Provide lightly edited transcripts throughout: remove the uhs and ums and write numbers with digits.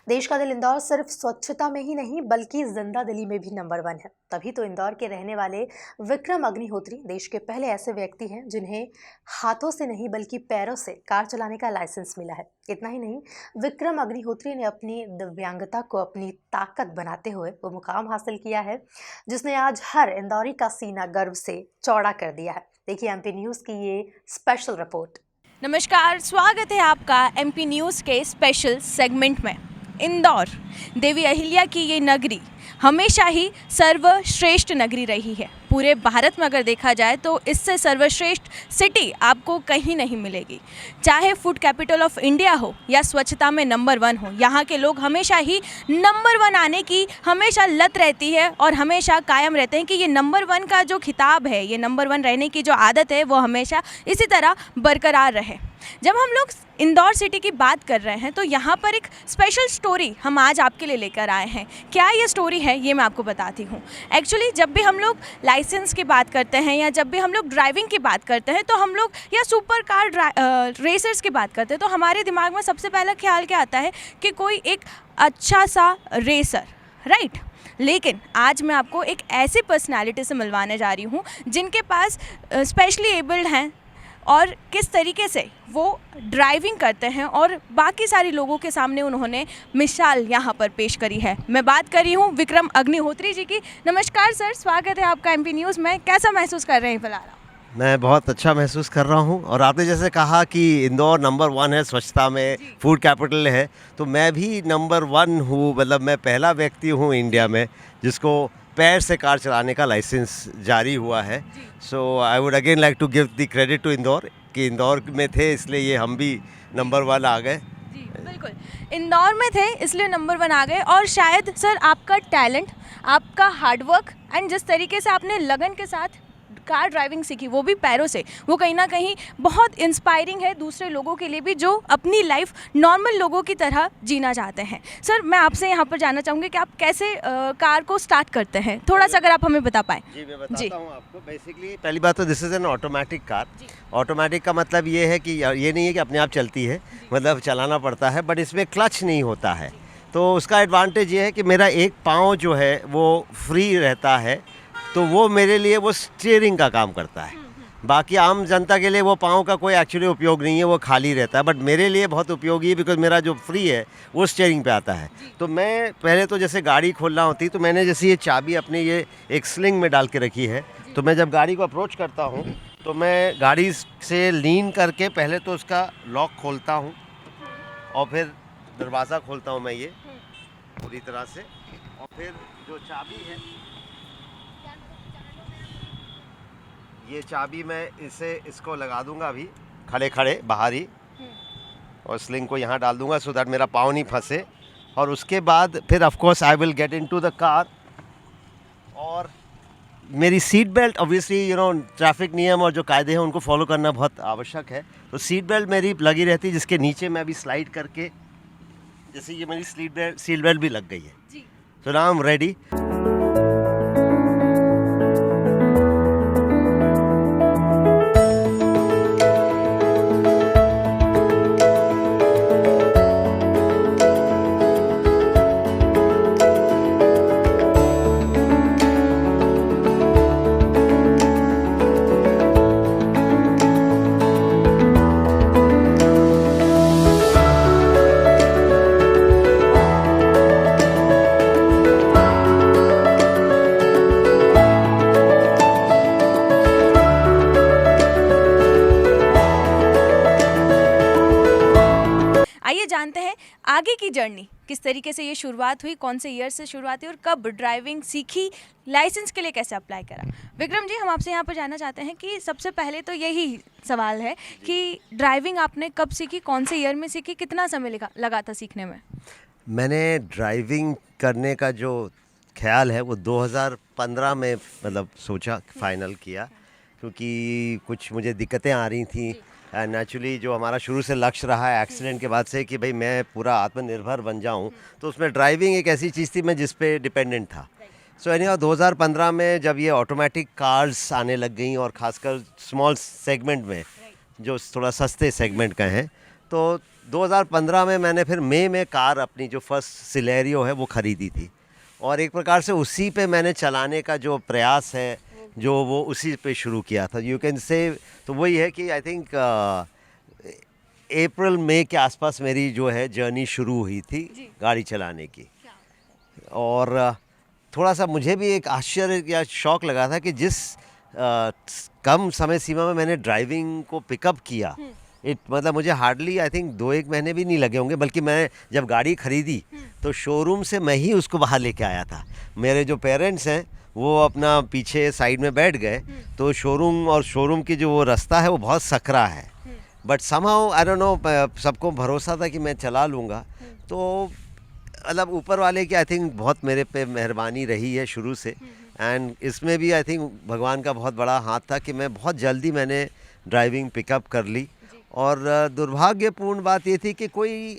देश का दिल इंदौर सिर्फ स्वच्छता में ही नहीं बल्कि जिंदा दिली में भी नंबर 1 है। तभी तो इंदौर के रहने वाले विक्रम अग्निहोत्री देश के पहले ऐसे व्यक्ति हैं जिन्हें हाथों से नहीं बल्कि पैरों से कार चलाने का लाइसेंस मिला है। इतना ही नहीं, विक्रम अग्निहोत्री ने अपनी दिव्यांगता को अपनी ताकत बनाते हुए वो मुकाम हासिल किया है जिसने आज हर इंदौरी का सीना गर्व से चौड़ा कर दिया है। देखिए एमपी न्यूज की ये स्पेशल रिपोर्ट। नमस्कार, स्वागत है आपका एमपी न्यूज़ के स्पेशल सेगमेंट में। इंदौर देवी अहिल्या की ये नगरी हमेशा ही सर्वश्रेष्ठ नगरी रही है। पूरे भारत में अगर देखा जाए तो इससे सर्वश्रेष्ठ सिटी आपको कहीं नहीं मिलेगी। चाहे फूड कैपिटल ऑफ इंडिया हो या स्वच्छता में नंबर 1 हो, यहाँ के लोग हमेशा ही नंबर 1 आने की हमेशा लत रहती है और हमेशा कायम रहते हैं कि ये नंबर 1 का जो खिताब है, ये नंबर 1 रहने की जो आदत है वो हमेशा इसी तरह बरकरार रहे। जब हम लोग इंदौर सिटी की बात कर रहे हैं तो यहाँ पर एक स्पेशल स्टोरी हम आज आपके लिए लेकर आए हैं। क्या ये स्टोरी है ये मैं आपको बताती हूँ। एक्चुअली जब भी हम लोग लाइसेंस की बात करते हैं या जब भी हम लोग ड्राइविंग की बात करते हैं तो हम लोग या सुपर कार रेसर्स की बात करते हैं तो हमारे दिमाग में सबसे पहला ख्याल क्या आता है कि कोई एक अच्छा सा रेसर, राइट। लेकिन आज मैं आपको एक ऐसी पर्सनालिटी से मिलवाने जा रही हूँ जिनके पास स्पेशली एबल्ड हैं और किस तरीके से वो ड्राइविंग करते हैं और बाकी सारे लोगों के सामने उन्होंने मिसाल यहाँ पर पेश करी है। मैं बात कर रही हूँ विक्रम अग्निहोत्री जी की। नमस्कार सर, स्वागत है आपका एमपी न्यूज़ में। कैसा महसूस कर रहे हैं फिलहाल? मैं बहुत अच्छा महसूस कर रहा हूँ और आपने जैसे कहा कि इंदौर नंबर 1 है स्वच्छता में, फूड कैपिटल है, तो मैं भी नंबर 1 हूँ। मतलब मैं पहला व्यक्ति हूँ इंडिया में जिसको पैर से कार चलाने का लाइसेंस जारी हुआ है। So I would again like to give the credit to Indore कि इंदौर में थे इसलिए ये हम भी नंबर 1 आ गए। जी बिल्कुल, इंदौर में थे इसलिए नंबर 1 आ गए। और शायद सर आपका टैलेंट, आपका हार्डवर्क एंड जिस तरीके से आपने लगन के साथ कार ड्राइविंग सीखी वो भी पैरों से, वो कहीं ना कहीं बहुत इंस्पायरिंग है दूसरे लोगों के लिए भी जो अपनी लाइफ नॉर्मल लोगों की तरह जीना चाहते हैं। सर मैं आपसे यहाँ पर जानना चाहूँगी कि आप कैसे कार को स्टार्ट करते हैं, थोड़ा सा अगर आप हमें बता पाएँ। जी मैं बताता हूँ आपको। बेसिकली पहली बात तो this is an automatic car. Automatic का मतलब ये है कि ये नहीं है कि अपने आप चलती है, मतलब चलाना पड़ता है, बट इसमें क्लच नहीं होता है। तो उसका एडवांटेज ये है कि मेरा एक पाँव जो है वो फ्री रहता है, तो वो मेरे लिए वो स्टीयरिंग का काम करता है। बाकी आम जनता के लिए वो पाँव का कोई एक्चुअली उपयोग नहीं है, वो खाली रहता है, बट मेरे लिए बहुत उपयोगी है बिकॉज मेरा जो फ्री है वो स्टीयरिंग पे आता है। तो मैं पहले तो जैसे गाड़ी खोलना होती तो मैंने जैसे ये चाबी अपने ये एक स्लिंग में डाल के रखी है। तो मैं जब गाड़ी को अप्रोच करता हूँ तो मैं गाड़ी से लीन करके पहले तो उसका लॉक खोलता हूँ और फिर दरवाज़ा खोलता हूँ मैं ये पूरी तरह से, और फिर जो चाबी है ये चाबी मैं इसको लगा दूंगा अभी खड़े खड़े बाहर ही, और स्लिंग को यहाँ डाल दूंगा सो दैट मेरा पाँव नहीं फंसे। और उसके बाद फिर of course I will get into the car. और मेरी सीट बेल्ट ऑब्वियसली ट्रैफिक नियम और जो कायदे हैं उनको फॉलो करना बहुत आवश्यक है, तो सीट बेल्ट मेरी लगी रहती है जिसके नीचे मैं अभी स्लाइड करके जैसे ये मेरी सीट बेल्ट भी लग गई है। So now I am ready. आइए जानते हैं आगे की जर्नी किस तरीके से ये शुरुआत हुई, कौन से ईयर से शुरुआत हुई और कब ड्राइविंग सीखी, लाइसेंस के लिए कैसे अप्लाई करा। विक्रम जी, हम आपसे यहाँ पर जानना चाहते हैं कि सबसे पहले तो यही सवाल है कि ड्राइविंग आपने कब सीखी, कौन से ईयर में सीखी, कितना समय लगा था सीखने में? मैंने ड्राइविंग करने का जो ख्याल है वो 2015 में मतलब सोचा, फाइनल किया, क्योंकि कुछ मुझे दिक्कतें आ रही थी। नेचुरली जो हमारा शुरू से लक्ष्य रहा है एक्सीडेंट के बाद से कि भाई मैं पूरा आत्मनिर्भर बन जाऊं, तो उसमें ड्राइविंग एक ऐसी चीज़ थी मैं जिस पे डिपेंडेंट था। सो एनीहाउ 2015 में जब ये ऑटोमेटिक कार्स आने लग गई और ख़ासकर स्मॉल सेगमेंट में जो थोड़ा सस्ते सेगमेंट का हैं, तो 2015 में मैंने फिर मई में कार अपनी जो फर्स्ट सिलेरियो है वो ख़रीदी थी, और एक प्रकार से उसी पे मैंने चलाने का जो प्रयास है जो वो उसी पे शुरू किया था, यू कैन से। तो वही है कि आई थिंक अप्रैल मई के आसपास मेरी जो है जर्नी शुरू हुई थी गाड़ी चलाने की। और थोड़ा सा मुझे भी एक आश्चर्य या शौक लगा था कि जिस कम समय सीमा में मैंने ड्राइविंग को पिकअप किया, मतलब मुझे हार्डली आई थिंक 2-1 महीने भी नहीं लगे होंगे, बल्कि मैं जब गाड़ी खरीदी तो शोरूम से मैं ही उसको बाहर लेके आया था। मेरे जो पेरेंट्स हैं वो अपना पीछे साइड में बैठ गए, तो शोरूम की जो वो रास्ता है वो बहुत सकरा है, but somehow I don't know, सबको भरोसा था कि मैं चला लूँगा। तो मतलब ऊपर वाले की आई थिंक बहुत मेरे पे मेहरबानी रही है शुरू से, एंड इसमें भी आई थिंक भगवान का बहुत बड़ा हाथ था कि मैं बहुत जल्दी मैंने ड्राइविंग पिकअप कर ली। और दुर्भाग्यपूर्ण बात ये थी कि कोई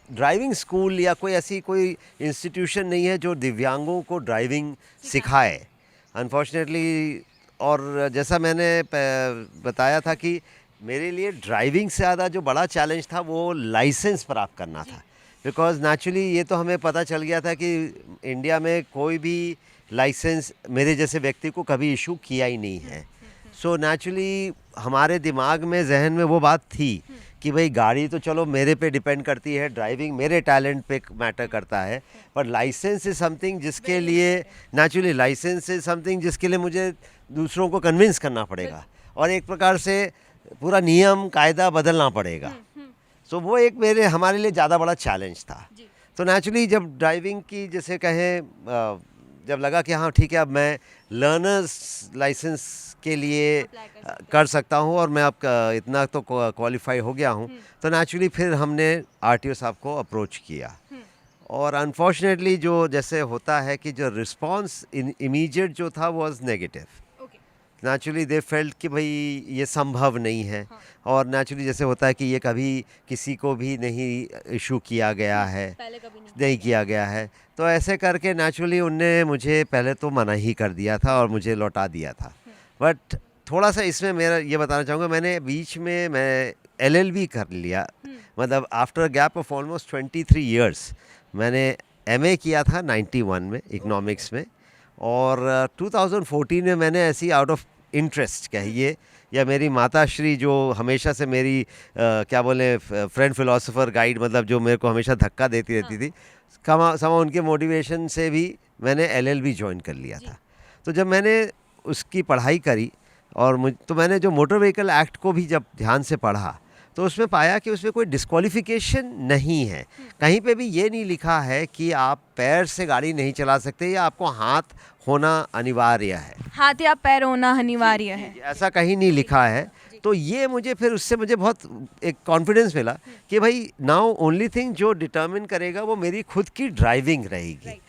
ड्राइविंग स्कूल या कोई ऐसी कोई इंस्टीट्यूशन नहीं है जो दिव्यांगों को ड्राइविंग सिखाए, अनफॉर्चुनेटली। और जैसा मैंने बताया था कि मेरे लिए ड्राइविंग से ज़्यादा जो बड़ा चैलेंज था वो लाइसेंस प्राप्त करना था, बिकॉज़ नेचुरली ये तो हमें पता चल गया था कि इंडिया में कोई भी लाइसेंस मेरे जैसे व्यक्ति को कभी इशू किया ही नहीं है। सो नेचुरली हमारे दिमाग में, जहन में वो बात थी कि भाई गाड़ी तो चलो मेरे पे डिपेंड करती है, ड्राइविंग मेरे टैलेंट पे मैटर करता है, पर लाइसेंस इज़ समथिंग जिसके लिए नेचुरली लाइसेंस इज़ समथिंग जिसके लिए मुझे दूसरों को कन्विंस करना पड़ेगा, और एक प्रकार से पूरा नियम कायदा बदलना पड़ेगा। सो वो एक हमारे लिए ज़्यादा बड़ा चैलेंज था। तो नेचुरली जब ड्राइविंग की जैसे कहें, जब लगा कि हाँ ठीक है, अब मैं लर्नर्स लाइसेंस के लिए कर सकता हूँ और मैं अब इतना तो क्वालिफाई हो गया हूँ, तो नेचुरली फिर हमने आरटीओ साहब को अप्रोच किया। और अनफॉर्चुनेटली जो जैसे होता है कि जो रिस्पांस इमीडिएट जो था was negative. Naturally they felt कि भाई ये संभव नहीं है, और नेचुरली जैसे होता है कि ये कभी किसी को भी नहीं इशू किया गया है, पहले कभी नहीं किया गया है। तो ऐसे करके नेचुरली उनने मुझे पहले तो मना ही कर दिया था और मुझे लौटा दिया था। बट थोड़ा सा इसमें मेरा ये बताना चाहूँगा, मैंने बीच में मैं LLB कर लिया, मतलब after gap of almost 23 years मैंने MA किया था 91 में इकोनॉमिक्स में, और 2014 में मैंने ऐसी आउट ऑफ इंटरेस्ट कहिए, या मेरी माता श्री जो हमेशा से मेरी क्या बोले फ्रेंड फिलोसोफर गाइड, मतलब जो मेरे को हमेशा धक्का देती रहती थी, समा उनके मोटिवेशन से भी मैंने LLB ज्वाइन कर लिया था। तो जब मैंने उसकी पढ़ाई करी और तो मैंने जो मोटर व्हीकल एक्ट को भी जब ध्यान से पढ़ा, तो उसमें पाया कि उसमें कोई डिस्क्वालिफिकेशन नहीं है, कहीं पे भी ये नहीं लिखा है कि आप पैर से गाड़ी नहीं चला सकते या आपको हाथ होना अनिवार्य है, हाथ या पैर होना अनिवार्य है, ऐसा कहीं नहीं लिखा है। तो ये मुझे फिर उससे मुझे बहुत एक कॉन्फिडेंस मिला कि भाई नाउ ओनली थिंग जो डिटर्मिन करेगा वो मेरी खुद की ड्राइविंग रहेगी,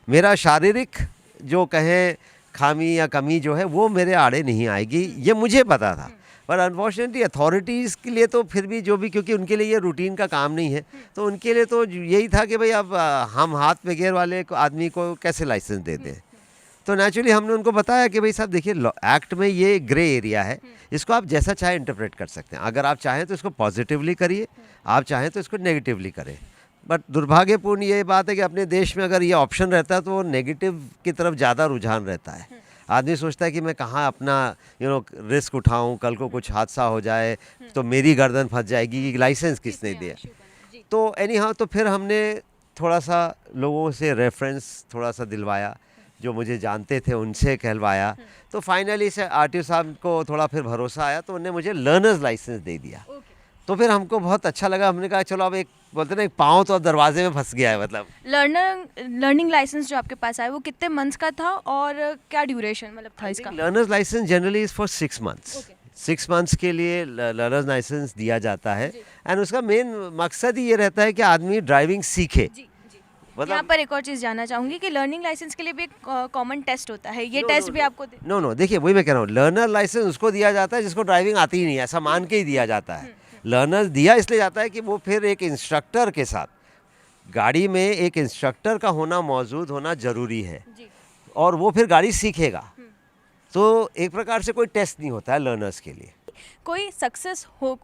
मेरा शारीरिक जो कहें खामी या कमी जो है वो मेरे आड़े नहीं आएगी, ये मुझे पता था। पर अनफॉर्चुनेटली अथॉरिटीज़ के लिए तो फिर भी जो भी, क्योंकि उनके लिए ये रूटीन का काम नहीं है, तो उनके लिए तो यही था कि भाई अब हम हाथ पे गियर वाले आदमी को कैसे लाइसेंस देते हैं। तो नेचुरली हमने उनको बताया कि भाई साहब देखिए, एक्ट में ये ग्रे एरिया है, इसको आप जैसा चाहे इंटरप्रेट कर सकते हैं, अगर आप चाहें तो इसको पॉजिटिवली करिए, आप चाहें तो इसको नेगेटिवली करें। बट दुर्भाग्यपूर्ण ये बात है कि अपने देश में अगर ये ऑप्शन रहता है तो वो नेगेटिव की तरफ ज़्यादा रुझान रहता है। आदमी सोचता है कि मैं कहाँ अपना रिस्क उठाऊं, कल को कुछ हादसा हो जाए तो मेरी गर्दन फंस जाएगी, लाइसेंस किसने दिया। तो एनी हाउ, तो फिर हमने थोड़ा सा लोगों से रेफरेंस थोड़ा सा दिलवाया, जो मुझे जानते थे उनसे कहलवाया, तो फाइनली से आरटीओ साहब को थोड़ा फिर भरोसा आया, तो उन्होंने मुझे लर्नर्स लाइसेंस दे दिया। तो फिर हमको बहुत अच्छा लगा, हमने कहा चलो अब एक बोलते ना एक पाँव तो अब दरवाजे में फंस गया है। मतलब लर्निंग लाइसेंस जो आपके पास आया वो कितने मंथ्स का था और क्या ड्यूरेशन मतलब था इसका? Learners licence generally is for 6 months. 6 months के लिए लर्नर्स लाइसेंस दिया जाता है, एंड उसका मेन मकसद ही ये रहता है कि आदमी ड्राइविंग सीखे। यहाँ पर एक और चीज़ जानना चाहूँगी कि लर्निंग लाइसेंस के लिए भी एक कॉमन टेस्ट होता है, ये टेस्ट भी आपको नो देखिए वही मैं कह रहा हूँ, लर्नर लाइसेंस उसको दिया जाता है जिसको ड्राइविंग आती ही नहीं है, ऐसा मान के ही दिया जाता है। लर्नर दिया इसलिए जाता है कि वो फिर एक इंस्ट्रक्टर के साथ, गाड़ी में एक इंस्ट्रक्टर का होना मौजूद होना ज़रूरी है, और वो फिर गाड़ी सीखेगा। तो एक प्रकार से कोई टेस्ट नहीं होता है लर्नर्स के लिए। कोई सक्सेस हो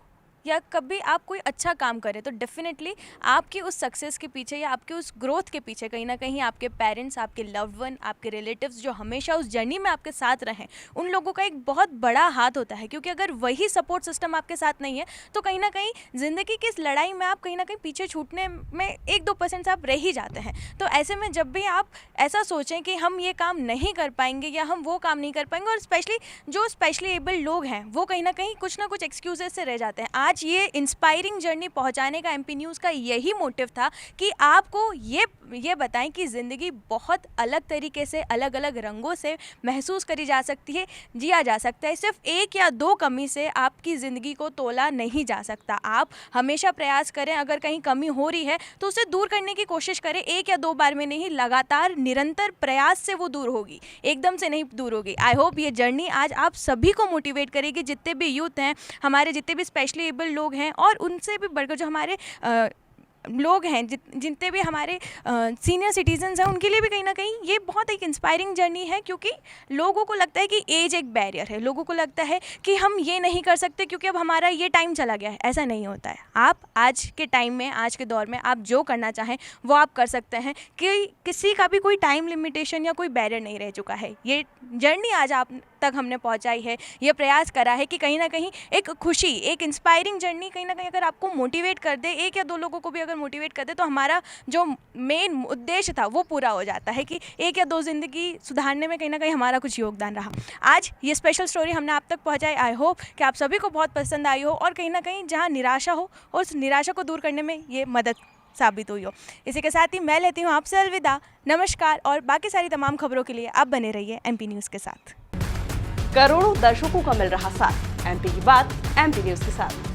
या कभी आप कोई अच्छा काम करें तो डेफिनेटली आपकी उस सक्सेस के पीछे या आपके उस ग्रोथ के पीछे कहीं ना कहीं आपके पेरेंट्स, आपके लव्ड वन, आपके रिलेटिव्स जो हमेशा उस जर्नी में आपके साथ रहें, उन लोगों का एक बहुत बड़ा हाथ होता है। क्योंकि अगर वही सपोर्ट सिस्टम आपके साथ नहीं है तो कहीं ना कहीं ज़िंदगी की इस लड़ाई में आप कहीं ना कहीं पीछे छूटने में 1-2% से आप रह ही जाते हैं। तो ऐसे में जब भी आप ऐसा सोचें कि हम ये काम नहीं कर पाएंगे या हम वो काम नहीं कर पाएंगे, और स्पेशली जो स्पेशली एबल्ड लोग हैं वो कहीं ना कुछ एक्सक्यूजेस से रह जाते हैं। आज ये इंस्पायरिंग जर्नी पहुंचाने का एमपी न्यूज़ का यही मोटिव था कि आपको ये बताएं कि ज़िंदगी बहुत अलग तरीके से, अलग अलग रंगों से महसूस करी जा सकती है, जिया जा सकता है। सिर्फ 1 या 2 कमी से आपकी ज़िंदगी को तोला नहीं जा सकता। आप हमेशा प्रयास करें, अगर कहीं कमी हो रही है तो उसे दूर करने की कोशिश करें। 1 या 2 बार में नहीं, लगातार निरंतर प्रयास से वो दूर होगी, एकदम से नहीं दूर होगी। आई होप ये जर्नी आज आप सभी को मोटिवेट करेगी, जितने भी यूथ हैं, हमारे जितने भी स्पेशली एबल लोग हैं, और उनसे भी बढ़कर जो हमारे लोग हैं, जितने भी हमारे सीनियर सिटीजन्स हैं, उनके लिए भी कहीं ना कहीं ये बहुत एक इंस्पायरिंग जर्नी है। क्योंकि लोगों को लगता है कि एज एक बैरियर है, लोगों को लगता है कि हम ये नहीं कर सकते क्योंकि अब हमारा ये टाइम चला गया है। ऐसा नहीं होता है। आप आज के टाइम में, आज के दौर में आप जो करना चाहें वो आप कर सकते हैं, कि किसी का भी कोई टाइम लिमिटेशन या कोई बैरियर नहीं रह चुका है। ये जर्नी आज आप तक हमने पहुंचाई है, ये प्रयास करा है कि कहीं ना कहीं एक खुशी, एक इंस्पायरिंग जर्नी कहीं ना कहीं अगर आपको मोटिवेट कर दे, 1 या 2 लोगों को भी अगर मोटिवेट कर दे, तो हमारा जो मेन उद्देश्य था वो पूरा हो जाता है कि 1 या 2 ज़िंदगी सुधारने में कहीं ना कहीं हमारा कुछ योगदान रहा। आज ये स्पेशल स्टोरी हमने आप तक पहुंचाई। आई होप कि आप सभी को बहुत पसंद आई हो, और कहीं ना कहीं जहाँ निराशा हो उस निराशा को दूर करने में ये मदद साबित हुई हो। इसी के साथ ही मैं लेती हूँ आपसे अलविदा। नमस्कार, और बाकी सारी तमाम खबरों के लिए आप बने रहिए एमपी न्यूज़ के साथ। करोड़ों दर्शकों का मिल रहा साथ, एमपी की बात एमपी न्यूज़ के साथ।